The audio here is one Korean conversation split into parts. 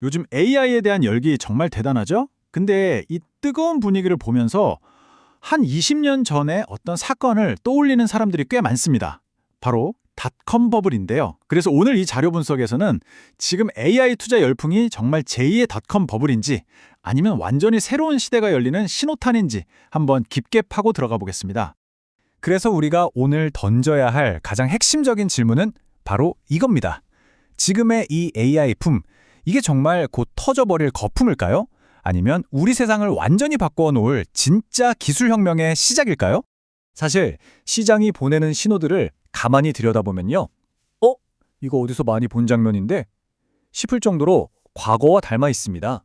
요즘 AI에 대한 열기 정말 대단하죠? 근데 이 뜨거운 분위기를 보면서 한 20년 전에 어떤 사건을 떠올리는 사람들이 꽤 많습니다. 바로 닷컴 버블인데요. 그래서 오늘 이 자료 분석에서는 지금 AI 투자 열풍이 정말 제2의 닷컴 버블인지 아니면 완전히 새로운 시대가 열리는 신호탄인지 한번 깊게 파고 들어가 보겠습니다. 그래서 우리가 오늘 던져야 할 가장 핵심적인 질문은 바로 이겁니다. 지금의 이 AI 품, 이게 정말 곧 터져버릴 거품일까요? 아니면 우리 세상을 완전히 바꿔 놓을 진짜 기술혁명의 시작일까요? 사실 시장이 보내는 신호들을 가만히 들여다보면요. 이거 어디서 많이 본 장면인데? 싶을 정도로 과거와 닮아 있습니다.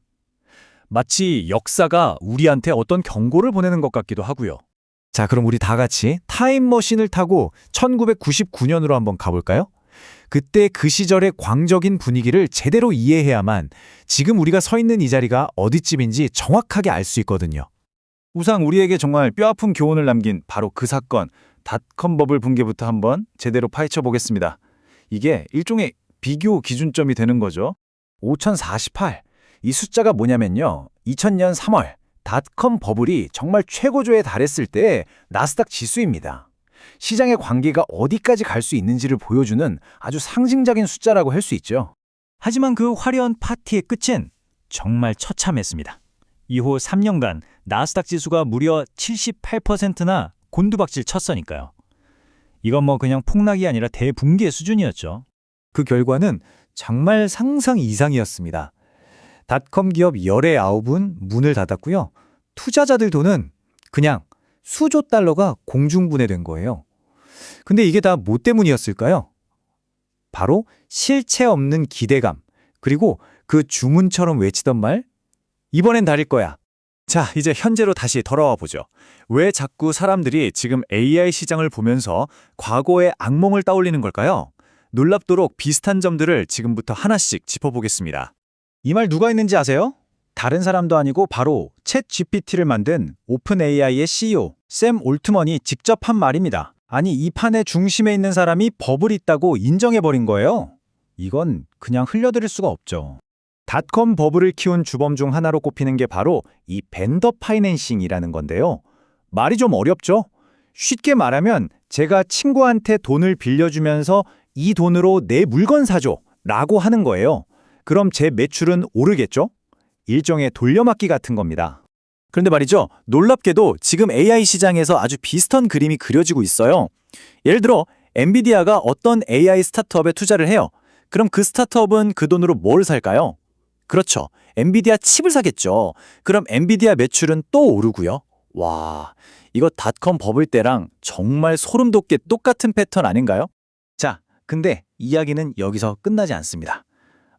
마치 역사가 우리한테 어떤 경고를 보내는 것 같기도 하고요. 자, 그럼 우리 다 같이 타임머신을 타고 1999년으로 한번 가볼까요? 그때 그 시절의 광적인 분위기를 제대로 이해해야만 지금 우리가 서 있는 이 자리가 어디쯤인지 정확하게 알 수 있거든요. 우선 우리에게 정말 뼈아픈 교훈을 남긴 바로 그 사건, 닷컴 버블 붕괴부터 한번 제대로 파헤쳐 보겠습니다. 이게 일종의 비교 기준점이 되는 거죠. 5048. 이 숫자가 뭐냐면요. 2000년 3월 닷컴 버블이 정말 최고조에 달했을 때 나스닥 지수입니다. 시장의 관계가 어디까지 갈 수 있는지를 보여주는 아주 상징적인 숫자라고 할 수 있죠. 하지만 그 화려한 파티의 끝은 정말 처참했습니다. 이후 3년간 나스닥 지수가 무려 78%나 곤두박질 쳤으니까요. 이건 뭐 그냥 폭락이 아니라 대붕괴 수준이었죠. 그 결과는 정말 상상 이상이었습니다. 닷컴 기업 19은 문을 닫았고요. 투자자들 돈은 그냥 수조 달러가 공중분해된 거예요. 근데 이게 다 뭐 때문이었을까요? 바로 실체 없는 기대감, 그리고 그 주문처럼 외치던 말, 이번엔 달릴 거야. 자, 이제 현재로 다시 돌아와 보죠. 왜 자꾸 사람들이 지금 AI 시장을 보면서 과거의 악몽을 떠올리는 걸까요? 놀랍도록 비슷한 점들을 지금부터 하나씩 짚어보겠습니다. 이 말 누가 했는지 아세요? 다른 사람도 아니고 바로 챗 GPT를 만든 오픈 AI의 CEO 샘 올트먼이 직접 한 말입니다. 아니, 이 판의 중심에 있는 사람이 버블이 있다고 인정해버린 거예요. 이건 그냥 흘려들일 수가 없죠. 닷컴 버블을 키운 주범 중 하나로 꼽히는 게 바로 이 벤더 파이낸싱이라는 건데요. 말이 좀 어렵죠? 쉽게 말하면 제가 친구한테 돈을 빌려주면서 이 돈으로 내 물건 사줘 라고 하는 거예요. 그럼 제 매출은 오르겠죠? 일종의 돌려막기 같은 겁니다. 그런데 말이죠, 놀랍게도 지금 AI 시장에서 아주 비슷한 그림이 그려지고 있어요. 예를 들어 엔비디아가 어떤 AI 스타트업에 투자를 해요. 그럼 그 스타트업은 그 돈으로 뭘 살까요? 그렇죠, 엔비디아 칩을 사겠죠. 그럼 엔비디아 매출은 또 오르고요. 와, 이거 닷컴 버블 때랑 정말 소름 돋게 똑같은 패턴 아닌가요? 자, 근데 이야기는 여기서 끝나지 않습니다.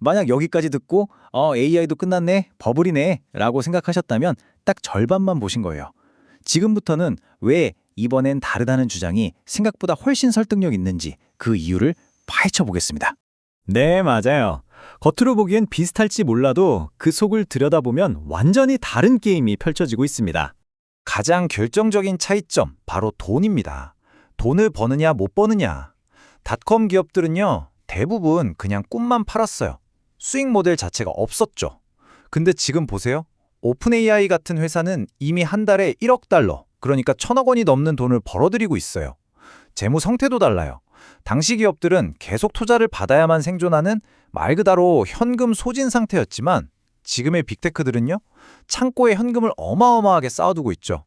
만약 여기까지 듣고 AI도 끝났네, 버블이네 라고 생각하셨다면 딱 절반만 보신 거예요. 지금부터는 왜 이번엔 다르다는 주장이 생각보다 훨씬 설득력 있는지 그 이유를 파헤쳐 보겠습니다. 네, 맞아요. 겉으로 보기엔 비슷할지 몰라도 그 속을 들여다보면 완전히 다른 게임이 펼쳐지고 있습니다. 가장 결정적인 차이점, 바로 돈입니다. 돈을 버느냐 못 버느냐. 닷컴 기업들은요, 대부분 그냥 꿈만 팔았어요. 수익 모델 자체가 없었죠. 근데 지금 보세요. 오픈 AI 같은 회사는 이미 한 달에 1억 달러, 그러니까 1,000억 원이 넘는 돈을 벌어들이고 있어요. 재무 상태도 달라요. 당시 기업들은 계속 투자를 받아야만 생존하는 말 그대로 현금 소진 상태였지만 지금의 빅테크들은요, 창고에 현금을 어마어마하게 쌓아두고 있죠.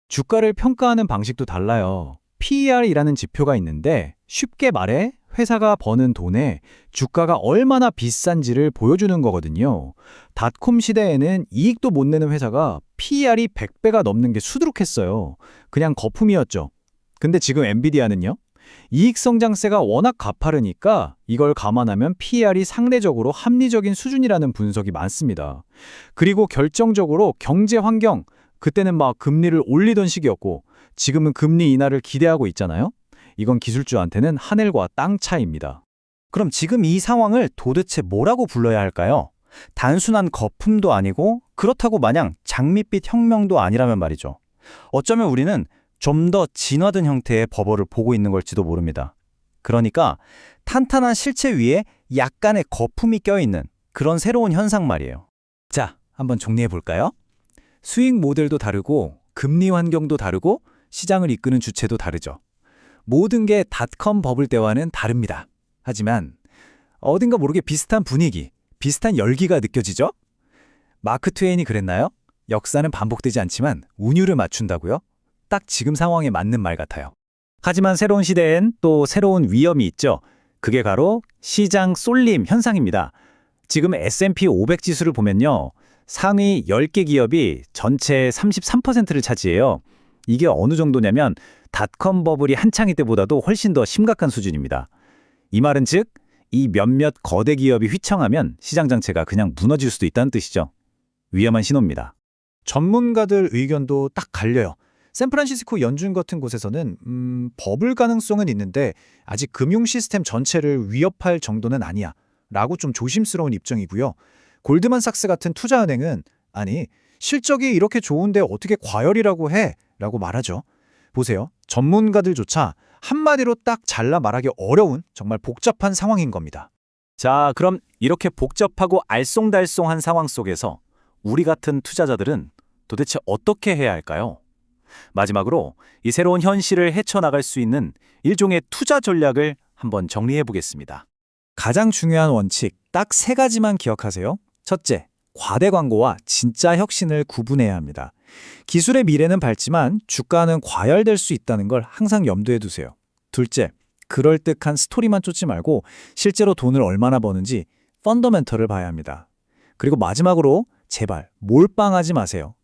주가를 평가하는 방식도 달라요. PER이라는 지표가 있는데 쉽게 말해 회사가 버는 돈에 주가가 얼마나 비싼지를 보여주는 거거든요. 닷컴 시대에는 이익도 못 내는 회사가 PER이 100배가 넘는 게 수두룩했어요. 그냥 거품이었죠. 근데 지금 엔비디아는요? 이익 성장세가 워낙 가파르니까 이걸 감안하면 PER이 상대적으로 합리적인 수준이라는 분석이 많습니다. 그리고 결정적으로 경제 환경, 그때는 막 금리를 올리던 시기였고 지금은 금리 인하를 기대하고 있잖아요. 이건 기술주한테는 하늘과 땅 차이입니다. 그럼 지금 이 상황을 도대체 뭐라고 불러야 할까요? 단순한 거품도 아니고 그렇다고 마냥 장밋빛 혁명도 아니라면 말이죠. 어쩌면 우리는 좀 더 진화된 형태의 버블을 보고 있는 걸지도 모릅니다. 그러니까 탄탄한 실체 위에 약간의 거품이 껴있는 그런 새로운 현상 말이에요. 자, 한번 정리해 볼까요? 수익 모델도 다르고 금리 환경도 다르고 시장을 이끄는 주체도 다르죠. 모든 게 닷컴 버블 때와는 다릅니다. 하지만 어딘가 모르게 비슷한 분위기, 비슷한 열기가 느껴지죠? 마크 트웨인이 그랬나요? 역사는 반복되지 않지만 운율을 맞춘다고요? 딱 지금 상황에 맞는 말 같아요. 하지만 새로운 시대엔 또 새로운 위험이 있죠. 그게 바로 시장 쏠림 현상입니다. 지금 S&P 500 지수를 보면요. 상위 10개 기업이 전체의 33%를 차지해요. 이게 어느 정도냐면 닷컴 버블이 한창일 때보다도 훨씬 더 심각한 수준입니다. 이 말은 즉, 이 몇몇 거대 기업이 휘청하면 시장 전체가 그냥 무너질 수도 있다는 뜻이죠. 위험한 신호입니다. 전문가들 의견도 딱 갈려요. 샌프란시스코 연준 같은 곳에서는 버블 가능성은 있는데 아직 금융 시스템 전체를 위협할 정도는 아니야 라고 좀 조심스러운 입장이고요. 골드만삭스 같은 투자은행은 아니 실적이 이렇게 좋은데 어떻게 과열이라고 해? 라고 말하죠. 보세요. 전문가들조차 한마디로 딱 잘라 말하기 어려운 정말 복잡한 상황인 겁니다. 자, 그럼 이렇게 복잡하고 알쏭달쏭한 상황 속에서 우리 같은 투자자들은 도대체 어떻게 해야 할까요? 마지막으로 이 새로운 현실을 헤쳐나갈 수 있는 일종의 투자 전략을 한번 정리해 보겠습니다. 가장 중요한 원칙 딱 3가지만 기억하세요. 첫째, 과대 광고와 진짜 혁신을 구분해야 합니다. 기술의 미래는 밝지만 주가는 과열될 수 있다는 걸 항상 염두에 두세요. 둘째, 그럴듯한 스토리만 쫓지 말고 실제로 돈을 얼마나 버는지 펀더멘털을 봐야 합니다. 그리고 마지막으로 제발 몰빵하지 마세요.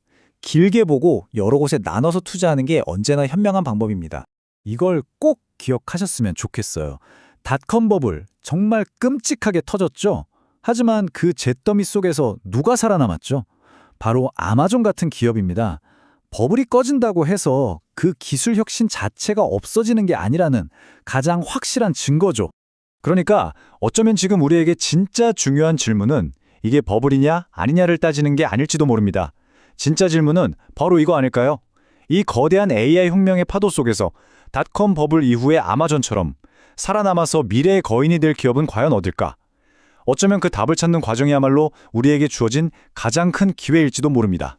길게 보고 여러 곳에 나눠서 투자하는 게 언제나 현명한 방법입니다. 이걸 꼭 기억하셨으면 좋겠어요. 닷컴 버블 정말 끔찍하게 터졌죠? 하지만 그 잿더미 속에서 누가 살아남았죠? 바로 아마존 같은 기업입니다. 버블이 꺼진다고 해서 그 기술 혁신 자체가 없어지는 게 아니라는 가장 확실한 증거죠. 그러니까 어쩌면 지금 우리에게 진짜 중요한 질문은 이게 버블이냐 아니냐를 따지는 게 아닐지도 모릅니다. 진짜 질문은 바로 이거 아닐까요? 이 거대한 AI 혁명의 파도 속에서 닷컴 버블 이후의 아마존처럼 살아남아서 미래의 거인이 될 기업은 과연 어딜까? 어쩌면 그 답을 찾는 과정이야말로 우리에게 주어진 가장 큰 기회일지도 모릅니다.